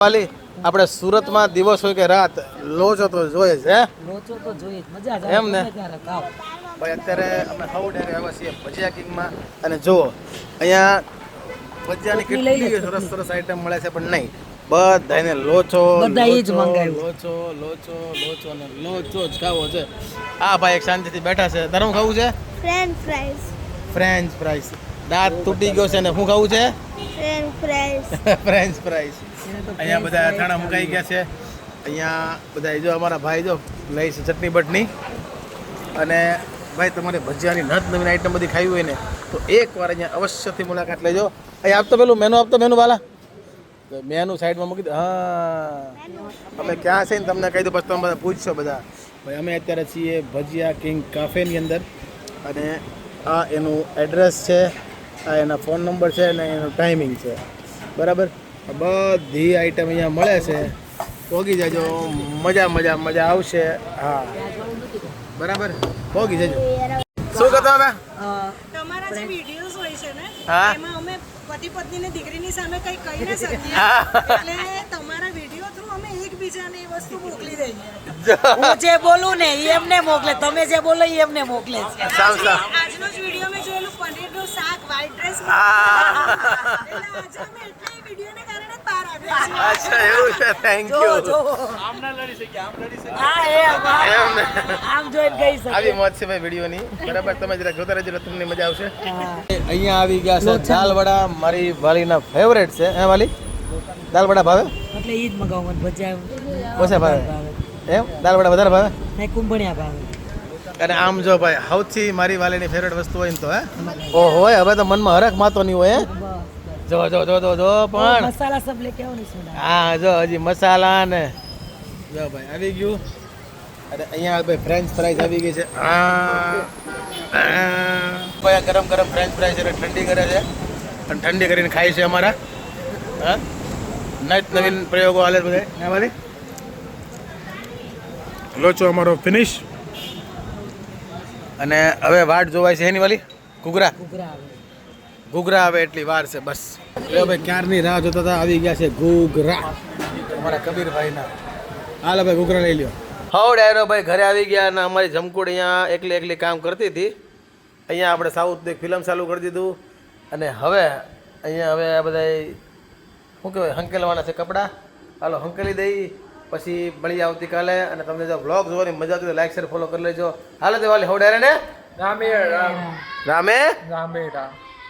વાલી આપણે સુરતમાં દિવસ હોય કે રાત લોચો તો જોઈએ છે હે લોચો તો જોઈએ મજા જ આવે એમ ને ત્યારે ખાવ ભાઈ અત્યારે અમે હાઉડેરે આવ્યા છીએ ભજીયા કિંગમાં અને જુઓ અહીંયા ભજીયાની કેટલી સરસ સરસ આઈટમ મળે છે પણ નહીં બધાને લોચો બધા ઈ જ મંગાવ્યું લોચો લોચો લોચો અને લોચો જ ખાવો છે આ ભાઈ એક શાંતિથી બેઠા છે તારે શું ખાવું છે ફ્રેન્ચ ફ્રાઈઝ ફ્રેન્ચ ફ્રાઈસ દાંત તૂટી ગયો છે ને શું ખાવું છે ફ્રેન્ચ ફ્રાઈઝ ફ્રેન્ચ ફ્રાઈસ અહીંયા બધા અથાણા મુકાઈ ગયા છે અહીંયા બધા જો અમારા ભાઈ જો લઈ છે ચટણી બટની અને ભાઈ તમારે ભજીયાની નત નવીન આઈટમ બધી ખાવી હોય ને તો એકવાર અહીંયા અવશ્યથી મુલાકાત લેજો અહીં આપતો પેલું મેનુ વાલા મેનુ સાઈડમાં મૂકી દો હા અમે ક્યાં છે ને તમને કહી દઉં પછી તમે બધા પૂછશો બધા ભાઈ અમે અત્યારે છીએ ભજીયા કિંગ કાફેની અંદર અને આ એનું એડ્રેસ છે આ એના ફોન નંબર છે અને એનું ટાઈમિંગ છે બરાબર બધી આઈટમ અહીંયા મળે છે પોગી જાજો મજા આવશે હા બરાબર પોગી જજો શું કહેતો હવે તમારા જે વિડિયોઝ હોય છે ને હા. એમાં અમે પતિ પત્ની ને દીકરીની સામે કઈ કહી ન શકીએ એટલે તમારા વિડિયો થ્રુ અમે એકબીજાને એ વસ્તુ મોકલી દઈએ હું જે બોલું ને ઈ એમને મોકલે તમે જે બોલો ઈ એમને મોકલે છે સામ આજનો જ વિડિયો મેં જોયેલું પનીરનું શાક વ્હાઈટ ડ્રેસ હા એટલે આજે અમે એટલા એ વિડિયોને કારણે જ બહાર આવ્યા છીએ અચ્છા એવું છે થેન્ક યુ હા એમ ને આમ જોઈને ગઈ શકે આવી મોજ છે ભાઈ વિડીયોની બરાબર તમે જરા જોતા રહેજો એટલે તમને મજા આવશે અહીંયા આવી ગયા છે દાલ વડા મારી વાલીના ફેવરેટ છે હે વાલી દાલ વડા ભાવે એટલે ઈ જ મગાવું મને ભજીયા ઓછા ભાવે એમ દાલ વડા વધારે ભાવે ને કુંભણિયા ભાવે અને આમ જો ભાઈ સૌથી મારી વાલીની ફેવરેટ વસ્તુ હોય ને તો હે ઓહો હવે તો મનમાં હરખ માતો નહીં હોય હે જો પણ મસાલા સબ લેકે આવો ને સોડા હા જો હજી મસાલા ને જો ભાઈ આવી ગયું અરે અહીંયા ભાઈ ફ્રેન્ચ ફ્રાઈઝ આવી ગઈ છે ભાઈ ગરમ ફ્રેન્ચ ફ્રાઈઝ એટલે ઠંડી કરે છે અને ઠંડી કરીને ખાય છે અમારા હા નવીન પ્રયોગો હાલે બધા અમારી લોચો અમારો ફિનિશ અને હવે વાટ જોવાય છે એની વાલી ઘૂઘરા આવે એટલી વાર છે બસ એ ભાઈ ક્યારની રાહ જોતા હતા આવી ગયા છે ઘૂઘરા અમારા કબીરભાઈના હાલો ભાઈ ઘૂઘરા લઈ લ્યો હવ ડાયરો ભાઈ ઘરે આવી ગયા અને અમારી જમકુડ અહીંયા એકલી કામ કરતી હતી અહીંયા આપણે સાઉથની ફિલ્મ ચાલુ કરી દીધું અને હવે અહીંયા હવે આ બધા શું કહેવાય હંકેલવાના છે કપડાં હાલો હંકેલી દઈ પછી મળી આવતીકાલે અને તમને જો વ્લોગ જોવાની મજા આવતી તો લાઈક શેર ફોલો કરી લેજો હાલો તે વાલી હવ ડાયરે ને રામે રામ